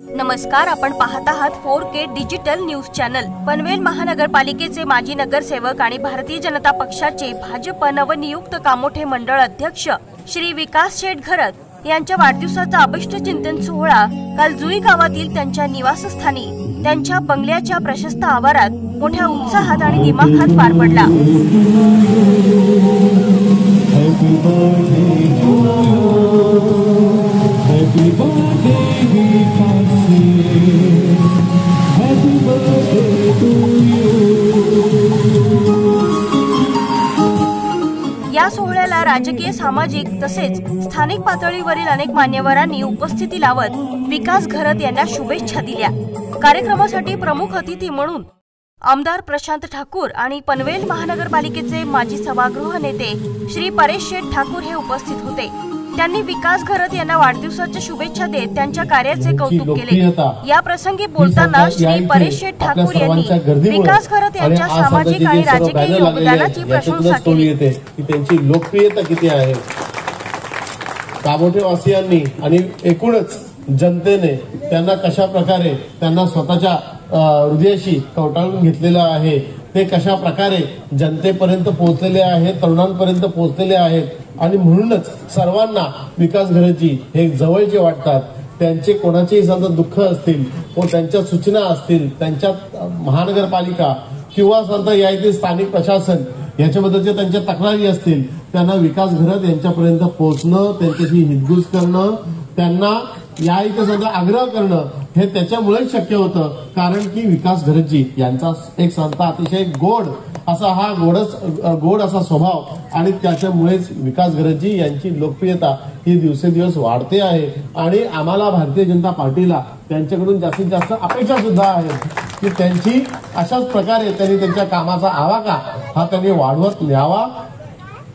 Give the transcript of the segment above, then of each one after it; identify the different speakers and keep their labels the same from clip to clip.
Speaker 1: नमस्कार, आपण पाहत आहात 4K digital news channel. Panvel महानगरपालिकेचे माजी नगरसेवक आणि भारतीय जनता पक्षाचे भाजप नवनियुक्त कामोठे मंडळ अध्यक्ष श्री विकास शेठ घरत यांच्या वाढदिवसाचा अभिष्टचिंतन सोहळा काल जुई गावातील त्यांच्या निवासस्थानी त्यांच्या बंगल्याच्या प्रशस्त आवारात मोठ्या उत्साहात आणि दिमाखात पार पडला। या सोहळ्याला राजकीय, सामाजिक तसेच स्थानिक पातळीवरील अनेक मान्यवरांनी उपस्थिती लावत विकास घरत यांना शुभेच्छा दिल्या। कार्यक्रमासाठी प्रमुख अतिथी म्हणून आमदार प्रशांत ठाकूर आणि पनवेल महानगरपालिकेचे माजी सभागृह नेते श्री परेश शेठ ठाकूर हे उपस्थित होते। त्यांनी विकास घरत यांना वाढदिवसाच्या शुभेच्छा देत त्यांच्या कार्याचे कौतुक केले। या प्रसंगी बोलताना श्री परेश शेठ ठाकूर यांनी विकास घरत यांच्या सामाजिक आणि राजकीय योगदानाची प्रशंसा केली।
Speaker 2: त्यांची लोकप्रियता किती आहे, कामोठे वासियांनी आणि एकूणच जनतेने त्यांना कशा प्रकारे त्यांना स्वतःच्या हृदयाशी कवटाळून घेतलेलं आहे, ते कशा प्रकारे जनतेपर्यंत पोहोचलेले आहेत, तरुणांपर्यंत पोहोचलेले आहेत आणि म्हणूनच सर्वांना विकास घरतजी हे जवळचे वाटतात। त्यांचे कोणाचेही समजा दुःख असतील व त्यांच्या सूचना असतील, त्यांच्या महानगरपालिका किंवा समजा या इथे स्थानिक प्रशासन याच्याबद्दलच्या त्यांच्या तक्रारी असतील, त्यांना विकास घरत यांच्यापर्यंत पोहोचणं, त्यांच्याशी हितगुज करणं, त्यांना या इथे समजा आग्रह करणं हे त्याच्यामुळेच शक्य होतं, कारण की विकास घरतजी यांचा एक संत अतिशय गोड असा स्वभाव आणि त्याच्यामुळेच विकास घरतजी यांची लोकप्रियता ही दिवसेंदिवस वाढते आहे। आणि आम्हाला भारतीय जनता पार्टीला त्यांच्याकडून जास्तीत जास्त अपेक्षा सुद्धा आहे की त्यांची अशाच प्रकारे त्यांनी त्यांच्या कामाचा आवाका हा त्यांनी वाढवत न्यावा।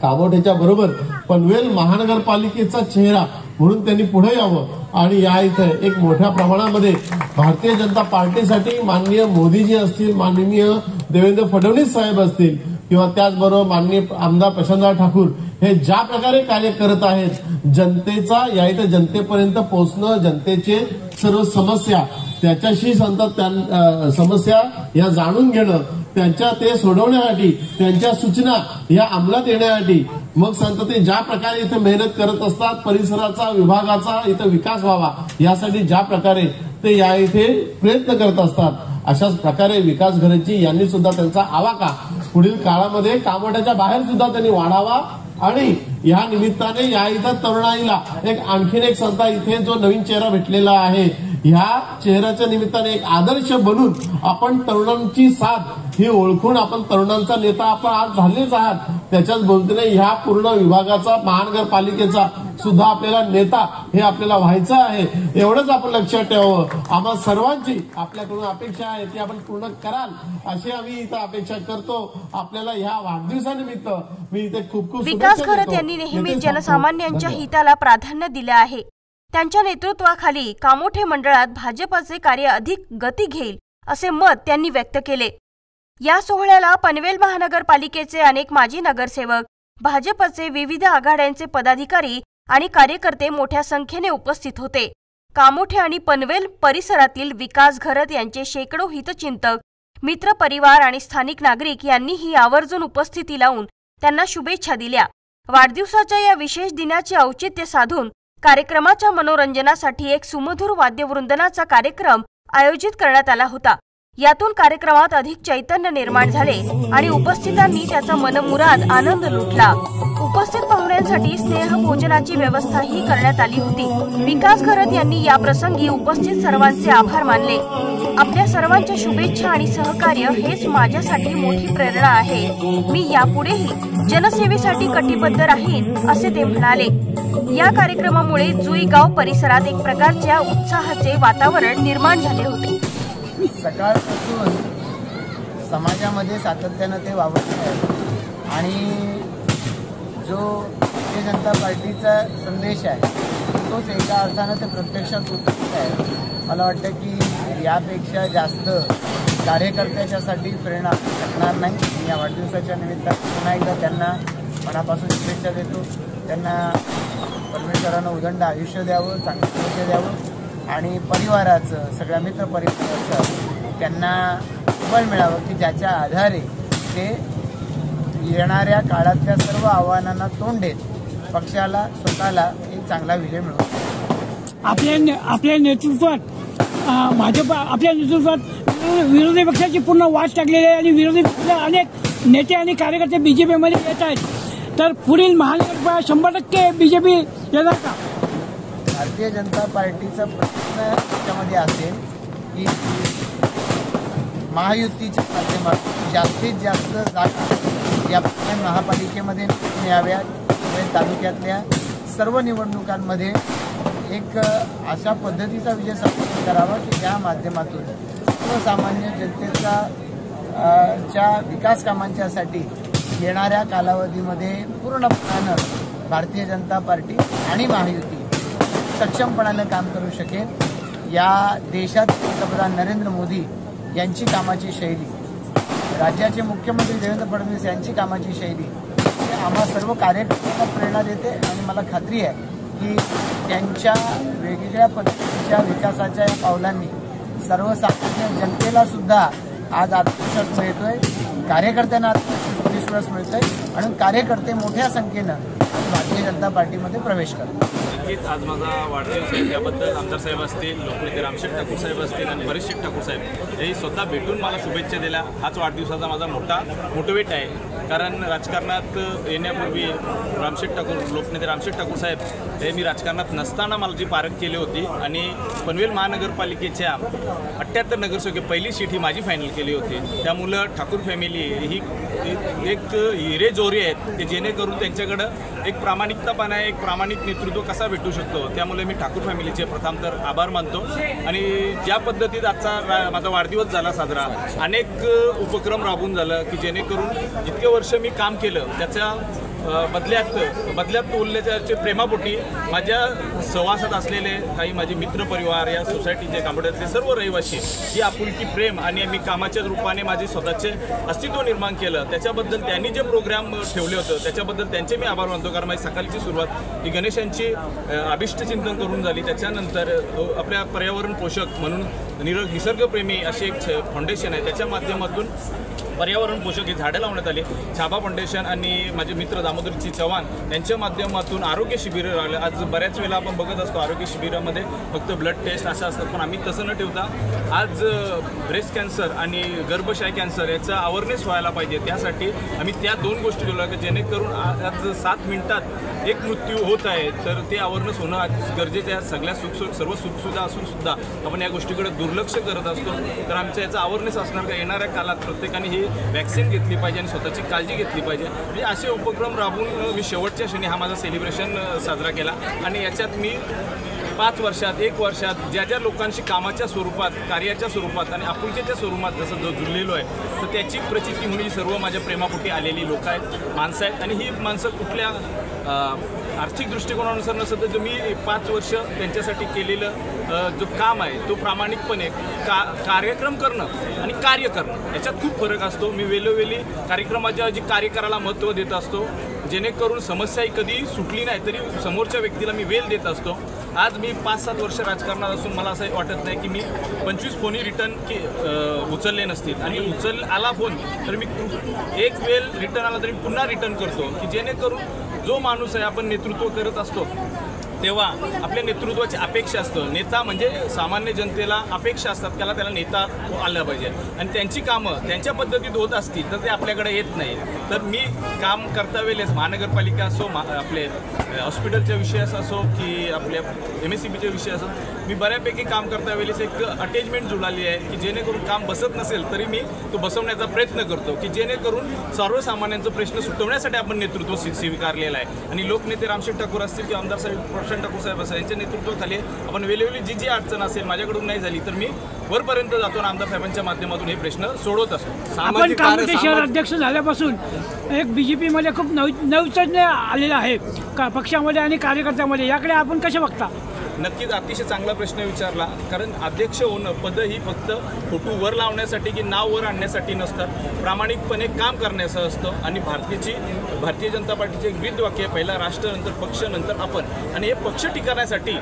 Speaker 2: कामोठेच्या बरोबर पनवेल महानगरपालिकेचा चेहरा म्हणून त्यांनी पुढे यावं आणि या इथे एक मोठ्या प्रमाणामध्ये भारतीय जनता पार्टीसाठी माननीय मोदीजी असतील, माननीय देवेंद्र फडणवीस साहेब असतील किंवा त्याचबरोबर माननीय आमदार प्रशांत ठाकूर हे ज्या प्रकारे कार्य करत आहेत, जनतेचा या इथे जनतेपर्यंत पोहोचणं, जनतेचे सर्व समस्या त्याच्याशी समस्या या जाणून घेणं, त्यांच्या ते सोडवण्यासाठी, त्यांच्या सूचना या अंमलात येण्यासाठी मग ते ज्या प्रकारे इथे मेहनत करत असतात, परिसराचा विभागाचा इथे विकास व्हावा यासाठी ज्या प्रकारे ते या इथे प्रयत्न करत असतात, अशाच प्रकारे विकास घरतजी यांनी सुद्धा त्यांचा आवाका पुढील काळामध्ये कामोठ्याच्या बाहेर सुद्धा त्यांनी वाढावा आणि या निमित्ताने या इथं तरुणाईला एक आणखीन एक संस्था इथे जो नवीन चेहरा भेटलेला आहे, ह्या चेहऱ्याच्या निमित्ताने एक आदर्श बनून आपण तरुणांची साथ ही ओळखून आपण तरुणांचा नेता आपण आज झालेच आहात, त्याच्याच बोलतीने ह्या पूर्ण विभागाचा महानगरपालिकेचा सुद्धा आपल्याला नेता हे आपल्याला व्हायचं आहे, एवढंच आपण लक्षात ठेवावं। आम्हा सर्वांची आपल्याकडून अपेक्षा आहे ती आपण पूर्ण कराल अशी आम्ही इथं अपेक्षा करतो। आपल्याला ह्या वाढदिवसानिमित्त मी इथे खूप
Speaker 1: विकास घरत यांनी नेहमीच जनसामान्यांच्या हिताला प्राधान्य दिले आहे। त्यांच्या नेतृत्वाखाली कामोठे मंडळात भाजपचे कार्य अधिक गती घेईल असे मत त्यांनी व्यक्त केले। या सोहळ्याला पनवेल महानगरपालिकेचे अनेक माजी नगरसेवक, भाजपचे विविध आघाड्यांचे पदाधिकारी आणि कार्यकर्ते मोठ्या संख्येने उपस्थित होते। कामोठे आणि पनवेल परिसरातील विकास घरत यांचे शेकडो हितचिंतक, मित्र परिवार आणि स्थानिक नागरिक यांनीही आवर्जून उपस्थिती लावून त्यांना शुभेच्छा दिल्या। वाढदिवसाच्या या विशेष दिनाचे औचित्य साधून कार्यक्रमाच्या मनोरंजनासाठी एक सुमधुर वाद्यवृंदनाचा कार्यक्रम आयोजित करण्यात आला होता। यातून कार्यक्रमात अधिक चैतन्य निर्माण झाले आणि उपस्थितांनी त्याचा मनमुराद आनंद लुटला। उपस्थित पाहुण्यांसाठी स्नेह भोजनाची व्यवस्थाही करण्यात आली होती। विकास घरत यांनी या प्रसंगी उपस्थित सर्वांचे आभार मानले। आपल्या सर्वांच्या शुभेच्छा आणि सहकार्य हेच माझ्यासाठी मोठी प्रेरणा आहे। मी यापुढेही जनसेवेसाठी कटिबद्ध राहीन असे ते म्हणाले। या कार्यक्रमामुळे जुई गाव परिसरात एक प्रकारच्या उत्साहाचे वातावरण निर्माण झाले होते।
Speaker 3: सकाळपासून समाजामध्ये सातत्यानं ते वावरत आहेत आणि जो भारतीय जनता पार्टीचा संदेश आहे तोच एका अर्थानं ते प्रत्यक्षात उतरत आहे। मला वाटतं की यापेक्षा जास्त कार्यकर्त्याच्यासाठी प्रेरणा असणार नाही। या वाढदिवसाच्या निमित्तानं पुन्हा एकदा त्यांना मनापासून शुभेच्छा देतो। त्यांना परमेश्वरानं उदंड आयुष्य द्यावं, चांगलं आरोग्य द्यावं आणि परिवाराचं, सगळ्या मित्र परिवाराचं त्यांना बळ मिळावं की ज्याच्या आधारे ते येणाऱ्या काळातल्या सर्व आव्हानांना तोंड देत पक्षाला स्वतःला एक चांगला विजय मिळवतो।
Speaker 4: आपल्या नेतृत्वात भाजप आपल्या नेतृत्वात विरोधी पक्षाची पूर्ण वाट टाकलेली आहे आणि विरोधी पक्षाचे अनेक नेते आणि कार्यकर्ते बीजेपीमध्ये येत आहेत। तर पुढील महानगरपालिका 100% बीजेपी येणार का?
Speaker 3: भारतीय जनता पार्टीचा प्रश्न त्याच्यामध्ये असेल की महायुतीच्या माध्यमातून जास्तीत जास्त जागा या महापालिकेमध्ये याव्या, तालुक्यातल्या सर्व निवडणुकांमध्ये एक अशा पद्धतीचा विजय संपादन करावा की ज्या माध्यमातून सर्वसामान्य जनतेचा च्या विकास कामांच्यासाठी येणाऱ्या कालावधीमध्ये पूर्णपणानं भारतीय जनता पार्टी आणि महायुती सक्षमपणानं काम करू शकेल। या देशात पंतप्रधान नरेंद्र मोदी यांची कामाची शैली, राज्याचे मुख्यमंत्री देवेंद्र फडणवीस यांची कामाची शैली आम्हा सर्व कार्यकर्त्यांना प्रेरणा देते आणि मला खात्री आहे की त्यांच्या वेगवेगळ्या पद्धतीच्या विकासाच्या या पावलांनी सर्वसामान्य जनतेला सुद्धा आज आत्मविश्वास मिळतोय, कार्यकर्त्यांना आत्मविश्वास मिळतोय आणि कार्यकर्ते मोठ्या संख्येनं भारतीय जनता पार्टीमध्ये प्रवेश करतात।
Speaker 5: नक्कीच आज माझा वाढदिवस आहे, त्याबद्दल आमदार साहेब असतील, लोकनेते रामशेठ ठाकूर साहेब असतील आणि बरेचशे ठाकूर साहेब हे स्वतः भेटून मला शुभेच्छा दिल्या। हाच वाढदिवसाचा माझा मोठा मोटिवेट आहे, कारण राजकारणात येण्यापूर्वी रामशेठ ठाकूर, लोकनेते रामशेठ ठाकूर साहेब हे मी राजकारणात नसताना मला जी पारख केली होती आणि पनवेल महानगरपालिकेच्या 78 नगरसेवक पहिली सीट ही माझी फायनल केली होती। त्यामुळं ठाकूर फॅमिली ही एक हिरे जोरी आहेत की जेणेकरून त्यांच्याकडं एक प्रामाणिकतापणा आहे, एक प्रामाणिक नेतृत्व कसा भेटू शकतो। त्यामुळे मी ठाकूर फॅमिलीचे प्रथम तर आभार मानतो आणि ज्या पद्धतीत आजचा माझा वाढदिवस झाला साजरा, अनेक उपक्रम राबवून झालं की जेणेकरून जितके वर्ष मी काम केलं त्याच्या बदल्यात उरल्याच्या प्रेमापोटी माझ्या सहवासात असलेले काही माझे मित्रपरिवार, या सोसायटीचे कांबड्यातले सर्व रहिवासी ही आपुलकी, प्रेम आणि मी कामाच्या रूपाने माझे स्वतःचे अस्तित्व निर्माण केलं, त्याच्याबद्दल त्यांनी जे प्रोग्राम ठेवले होतं त्याच्याबद्दल त्यांचे मी आभार मानतो। कारण माझी सकाळची सुरुवात ही गणेशांची अभिष्टचिंतन करून झाली, त्याच्यानंतर आपल्या पर्यावरण पोषक म्हणून निसर्गप्रेमी अशी एक फाउंडेशन आहे, त्याच्या माध्यमातून पर्यावरण पोषक ही झाडं लावण्यात आली। छाबा फाउंडेशन आणि माझे मित्र दामोदरजी चव्हाण यांच्या माध्यमातून आरोग्य शिबिरं राहिले। आज बऱ्याच वेळेला आपण बघत असतो आरोग्य शिबिरामध्ये फक्त ब्लड टेस्ट असं असतात, पण आम्ही तसं न ठेवता आज ब्रेस्ट कॅन्सर आणि गर्भाशय कॅन्सर याचा अवेअरनेस व्हायला पाहिजे, त्यासाठी आम्ही त्या 2 गोष्टी ठेवल्या की जेणेकरून आज 7 मिनिटात एक मृत्यू होत आहे, तर ते अवेअरनेस होणं आज गरजेचं आहे। सगळ्या सर्व सुखसुविधा असून सुद्धा आपण या गोष्टीकडे दुर्लक्ष करत असतो, तर आमच्या याचा अवेअरनेस असणार का येणाऱ्या काळात प्रत्येकाने ही वॅक्सिन घेतली पाहिजे आणि स्वतःची काळजी घेतली पाहिजे। म्हणजे असे उपक्रम राबवून मी शेवटच्या क्षणी हा माझा सेलिब्रेशन साजरा केला आणि याच्यात मी 5 वर्षात 1 वर्षात ज्या लोकांशी कामाच्या स्वरूपात, कार्याच्या स्वरूपात आणि आपुलकीच्या स्वरूपात जसं जुळलेलो आहे, तर त्याची प्रचिती म्हणून सर्व माझ्या प्रेमापोटी आलेली लोक आहेत, माणसं आहेत आणि ही माणसं कुठल्या आर्थिक दृष्टिकोनानुसार नसतं, तर मी 5 वर्ष त्यांच्यासाठी केलेलं जो काम आहे तो प्रामाणिकपणे कार्यक्रम करणं आणि कार्य करणं याच्यात खूप फरक असतो। मी वेळोवेळी कार्यक्रमाच्या जी कार्य करायला महत्त्व देत असतो, जेणेकरून समस्या कधी सुटली नाही तरी समोरच्या व्यक्तीला मी वेळ देत असतो। आज मी 5-7 वर्ष राजकारणात असून मला असं वाटत नाही की मी 25 फोनही रिटर्न उचलले नसतील आणि आला फोन तर मी एक वेळ रिटर्न आला तरी पुन्हा रिटर्न करतो की जेणेकरून जो माणूस आहे, आपण नेतृत्व करत असतो तेव्हा आपल्या नेतृत्वाची अपेक्षा असतं। नेता म्हणजे सामान्य जनतेला अपेक्षा असतात त्याला नेता आला पाहिजे आणि त्यांची कामं त्यांच्या पद्धतीत होत असतील तर ते आपल्याकडे येत नाही। तर मी काम करता वेळेस महानगरपालिका असो, आपले हॉस्पिटलच्या विषयास असो की आपल्या MSCBच्या विषय असो, मी बऱ्यापैकी काम करता वेळेस एक अटॅचमेंट जुळाली आहे की जेणेकरून काम बसत नसेल तरी मी तो बसवण्याचा प्रयत्न करतो की जेणेकरून सर्वसामान्यांचा प्रश्न सुटवण्यासाठी आपण नेतृत्व स्वीकारलेलं आहे। आणि लोकनेते रामशेठ ठाकूर असतील किंवा आमदार साहेब ठाकूर साहेब असं यांच्या नेतृत्वाखाली आपण वेळोवेळी जी अडचण असेल माझ्याकडून नाही झाली तर मी वरपर्यंत जातो आणि आमदार साहेबांच्या माध्यमातून हे प्रश्न सोडवत असतो।
Speaker 4: आपण कामोठे शहर अध्यक्ष झाल्यापासून एक बीजेपीमध्ये खूप नवचैतन्य आलेलं आहे का पक्षामध्ये आणि कार्यकर्त्यामध्ये, याकडे आपण कसे बघता?
Speaker 5: नक्कीच अतिशय चांगला प्रश्न विचारला, कारण अध्यक्ष होणं पद ही फक्त फोटो वर लावण्यासाठी की नाव वर आणण्यासाठी नसतात, प्रामाणिकपणे काम करण्याचं असतं। आणि भारतीय जनता पार्टीचे एक ब्रीद वाक्य, पहिला राष्ट्र, नंतर पक्ष, नंतर आपण, आणि हे पक्ष टिकवण्यासाठी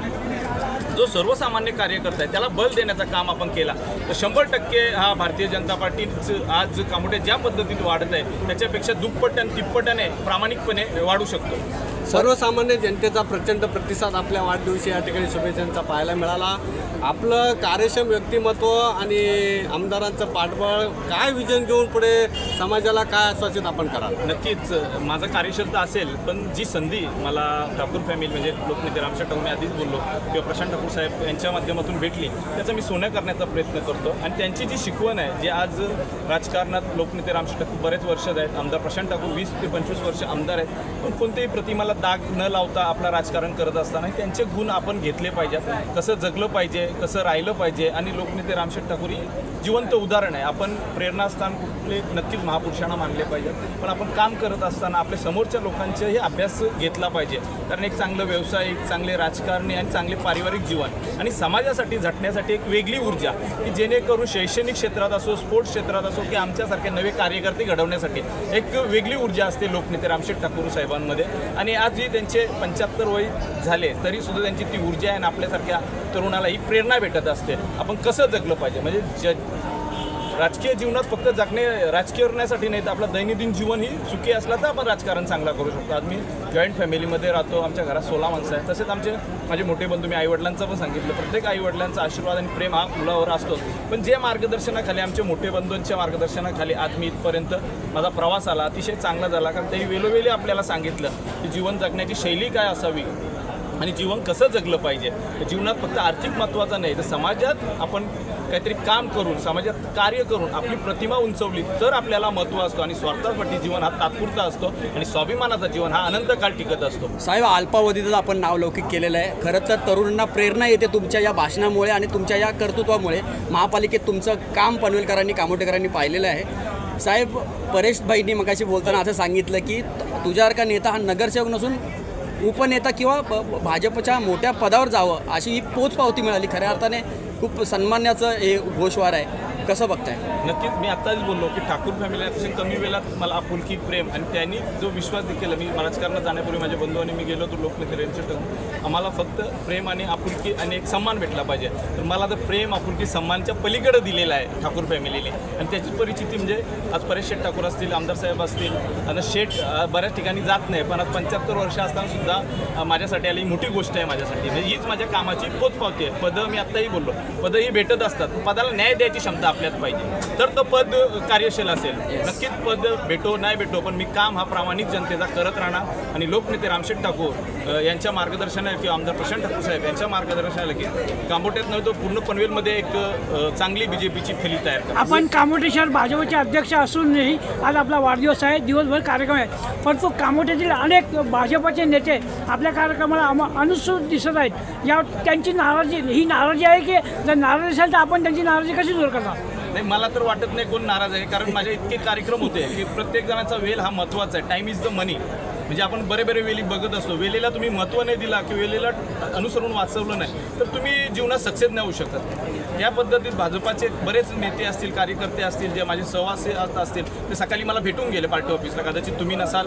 Speaker 5: जो सर्वसामान्य कार्यकर्ता आहे त्याला बल देण्याचं काम आपण केला तर 100% हा भारतीय जनता पार्टीचं आज कामोठे ज्या पद्धतीने वाढत आहे त्याच्यापेक्षा दुप्पट आणि तिप्पटाने प्रामाणिकपणे वाढू शकतो.
Speaker 6: सर्वसामान्य जनतेचा प्रचंड प्रतिसाद आपल्या वाढदिवशी या ठिकाणी शुभेच्छांचा पाहायला मिळाला. आपलं कार्यक्षम व्यक्तिमत्व आणि आमदारांचं पाठबळ काय विजन घेऊन पुढे समाजाला काय आश्वासित आपण कराल?
Speaker 5: नक्कीच माझा कार्यक्षमता असेल पण जी संधी मला ठाकूर फॅमिली म्हणजे लोकनेते रामशेठ ठाकूर मी आधीच बोललो किंवा प्रशांत ठाकूर साहेब यांच्या माध्यमातून भेटली त्याचा मी सोनं करण्याचा प्रयत्न करतो आणि त्यांची जी शिकवण आहे जे आज राजकारणात लोकनेते रामशेठ ठाकूर बरेच वर्ष आहेत आमदार प्रशांत ठाकूर 20 ते 25 वर्ष आमदार आहेत पण कोणत्याही प्रतिमाला दाग न लावता आपलं राजकारण करत असताना त्यांचे गुण आपण घेतले पाहिजेत. कसं जगलं पाहिजे कसं राहिलं पाहिजे आणि लोकनेते रामशेठ ठाकूर ही जिवंत उदाहरण आहे. आपण प्रेरणास्थान कुठले नक्कीच महापुरुषांना मानले पाहिजेत पण आपण काम करत असताना आपल्या समोरच्या लोकांचाही अभ्यास घेतला पाहिजे कारण एक चांगलं व्यावसायिक चांगले राजकारणी आणि चांगले पारिवारिक जीवन आणि समाजासाठी झटण्यासाठी एक वेगळी ऊर्जा की जेणेकरून शैक्षणिक क्षेत्रात असो स्पोर्ट्स क्षेत्रात असो की आमच्यासारखे नवे कार्यकर्ते घडवण्यासाठी एक वेगळी ऊर्जा असते लोकनेते रामशेठ ठाकूर साहेबांमध्ये आणि आजही त्यांचे 75 वय झाले तरीसुद्धा त्यांची ती ऊर्जा आहे आणि आपल्यासारख्या तरुणाला ही प्रेरणा भेटत असते. आपण कसं जगलं पाहिजे म्हणजे राजकीय जीवनात फक्त राजकीय करण्यासाठी नाही तर आपलं दैनंदिन जीवन ही सुखी असला तर आपण राजकारण चांगला करू शकतो. आज मी जॉईंट फॅमिलीमध्ये राहतो आमच्या घरात 16 माणसं आहेत तसेच माझे मोठे बंधू मी आईवडिलांचं पण सांगितलं प्रत्येक आईवडिलांचा आशीर्वाद आणि प्रेम हा मुलावर असतो पण जे मार्गदर्शनाखाली आमच्या मोठे बंधूंच्या मार्गदर्शनाखाली आज मी इथपर्यंत माझा प्रवास आला अतिशय चांगला झाला कारण त्यांनी वेळोवेळी आपल्याला सांगितलं की जीवन जगण्याची शैली काय असावी आणि जीवन कसं जगलं पाहिजे. जीवनात फक्त आर्थिक महत्त्वाचं नाही तर समाजात आपण काहीतरी काम करून समाजात कार्य करून आपली प्रतिमा उंचवली तर आपल्याला महत्त्व असतो आणि स्वार्थासाठी जीवन हा तात्पुरता असतो आणि स्वाभिमानाचा जीवन हा अनंत काळ टिकत असतो.
Speaker 7: साहेब अल्पावधीतच आपण नावलौकिक केलेलं आहे. खरं तर तरुणांना प्रेरणा येते तुमच्या या भाषणामुळे आणि तुमच्या या कर्तृत्वामुळे. महापालिकेत तुमचं काम पनवेलकरांनी कामोठेकरांनी पाहिलेलं आहे. साहेब परेशभाईंनी मगाशी बोलताना असं सांगितलं की तुझ्यासारखा नेता हा नगरसेवक नसून उपनेता किंवा भाजपच्या मोठ्या पदावर जावं अशी ही पोचपावती मिळाली. खऱ्या अर्थाने खूप सन्मानाचं हे घोषवार आहे. कसं बघताय?
Speaker 5: नक्कीच मी आत्ताच बोललो की ठाकूर फॅमिली अतिशय कमी वेळात मला आपुलकी प्रेम आणि त्यांनी जो विश्वास देखील मी राजकारणात जाण्यापूर्वी माझ्या बंधू आणि मी गेलो तर लोकनेते रामशेठ आम्हाला फक्त प्रेम आणि आपुलकी आणि एक सन्मान भेटला पाहिजे तर मला तर प्रेम आपुलकी सन्मानच्या पलीकडे दिलेला आहे ठाकूर फॅमिलीने आणि त्याची परिचिती म्हणजे आज परेश शेठ ठाकूर असतील आमदार साहेब असतील आता शेठ बऱ्याच ठिकाणी जात नाही पण आज 75 वर्ष असताना सुद्धा माझ्यासाठी आली मोठी गोष्ट आहे माझ्यासाठी म्हणजे हीच माझ्या कामाची पोचपावती आहे. पदं मी आत्ताही बोललो पदं ही भेटत असतात पदाला न्याय द्यायची क्षमता आपल्यात पाहिजे तर तो पद कार्यशील असेल. नक्कीच पद भेटो नाही भेटो पण मी काम हा प्रामाणिक जनतेचा करत राहणार आणि लोकनेते रामशेठ ठाकूर यांच्या मार्गदर्शनाला किंवा आमदार प्रशांत ठाकूर साहेब यांच्या मार्गदर्शनाला की कामोठ्यात नव्हे तो पूर्ण पनवेलमध्ये एक चांगली बीजेपीची फैली तयार करतो.
Speaker 4: आपण कामोठे शहर भाजपचे अध्यक्ष असूनही आज आपला वाढदिवस आहे दिवसभर कार्यक्रम आहे परंतु कामोठ्यातील अनेक भाजपचे नेते आपल्या कार्यक्रमाला अनुसूचित दिसत आहेत. या त्यांची ही नाराजी आहे की जर नाराजी असेल तर आपण त्यांची नाराजी कशी दूर करता?
Speaker 5: नाही मला तर वाटत नाही कोण नाराज आहे कारण माझे इतके कार्यक्रम होते की प्रत्येक जणांचा वेळ हा महत्त्वाचा आहे. टाईम इज द मनी म्हणजे आपण बरे वेळी बघत असतो वेळेला तुम्ही महत्त्व नाही दिला की वेळेला अनुसरून वाचवलं नाही तर तुम्ही जीवनात सक्सेस नाही होऊ शकत. या पद्धतीत भाजपाचे बरेच नेते असतील कार्यकर्ते असतील जे माझे सहवासी असतील ते सकाळी मला भेटून गेले पार्टी ऑफिसला कदाचित तुम्ही नसाल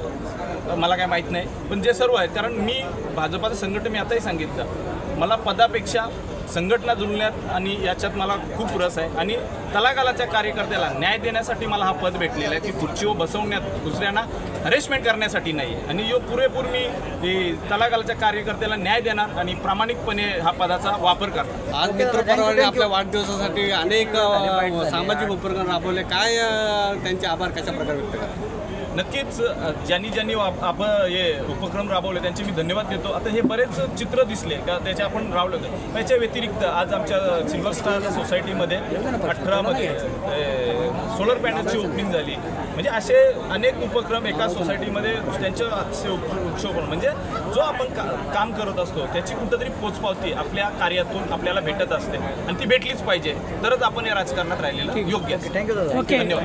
Speaker 5: मला काय माहीत नाही पण जे सर्व आहेत कारण मी भाजपाचं संघटन मी आताही सांगितलं मला पदापेक्षा संघटना जुळण्यात आणि याच्यात मला खूप रस आहे आणि तलागालाच्या कार्यकर्त्याला न्याय देण्यासाठी मला हा पद भेटलेला आहे की खुर्चीवर बसवण्यात दुसऱ्यांना हरेसमेंट करण्यासाठी नाही आणि यो पुरेपूर मी तलागालाच्या कार्यकर्त्याला न्याय देणार आणि प्रामाणिकपणे हा पदाचा वापर करणार.
Speaker 6: आज मित्रपरिवाराने आपल्या वाढदिवसासाठी अनेक सामाजिक उपक्रम राबवले काय त्यांचे आभार कशा प्रकारे व्यक्त करतात?
Speaker 5: नक्कीच ज्यांनी हे उपक्रम राबवले त्यांचे मी धन्यवाद देतो. आता हे बरेच चित्र दिसले का त्याचे आपण राबवलं होतं त्याच्या व्यतिरिक्त आज आमच्या सिल्वर स्टार सोसायटीमध्ये 18मध्ये सोलर पॅनलची ओपनिंग झाली म्हणजे असे अनेक उपक्रम एका सोसायटीमध्ये त्यांच्या उत्सव म्हणजे जो आपण काम करत असतो त्याची कुठंतरी पोचपावती आपल्या कार्यातून आपल्याला भेटत असते आणि ती भेटलीच पाहिजे तरच आपण या राजकारणात राहिलेलं योग्य.
Speaker 4: थँक्यू.
Speaker 5: धन्यवाद.